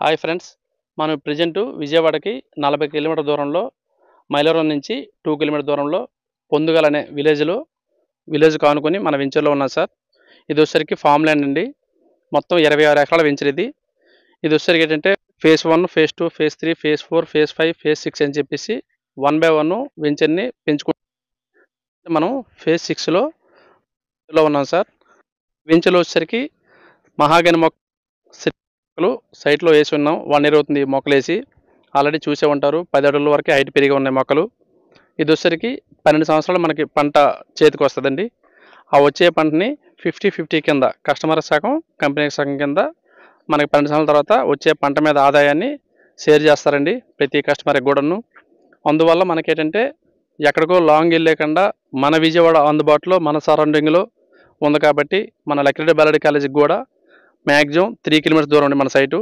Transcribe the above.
Hi friends, మనం present విజయవాడకి 40 kilometre దూరంలో మైలవరం నుంచి 2 కిలోమీటర్ దూరంలో పొందుగల్ అనే విలేజ్ కానుకొని మన వెంచర్లో ఉన్నాం సార్. ఇది వచ్చేసరికి ఫామ్ ల్యాండ్ అండి. మొత్తం 26 ఎకరాల వెంచర్ ఇది. ఇది వచ్చేసరికి ఏంటంటే phase 1, phase 2, phase 3, phase 4, phase 5, phase 6 అని చెప్పేసి 1 బై 1 వెంచర్ని పెంచుకుంటూ మనం ఫేజ్ 6లో ఉన్నాం సార్. వెంచర్లో వచ్చేసరికి మహాగని మొక్కలు సైట్లో వేసి ఉన్నాం. 1 ఇయర్ అవుతుంది మొక్కలు వేసి. ఆల్రెడీ చూసే ఉంటారు, 10 అడుగుల వరకు హైట్ పెరిగి ఉన్నాయి మొక్కలు. ఇది వచ్చేసరికి 12 సంవత్సరాలు మనకి పంట చేతికి వస్తుందండి. ఆ వచ్చే పంటని 50-50 కింద కస్టమర్ సగం, కంపెనీ సగం కింద మనకి 12 సంవత్సరాల తర్వాత వచ్చే పంట మీద ఆదాయాన్ని షేర్ చేస్తారండి ప్రతి కస్టమర్కి కూడాను. అందువల్ల మనకేంటంటే ఎక్కడికో లాంగ్ వెళ్ళలేకుండా మన విజయవాడ అందుబాటులో మన సరౌండింగ్లో ఉంది కాబట్టి మన లక్కిరెడ్డి బాలాజీ కాలేజీకి కూడా మ్యాక్సిమం 3 కిలోమీటర్స్ దూరం అండి మన సైటు.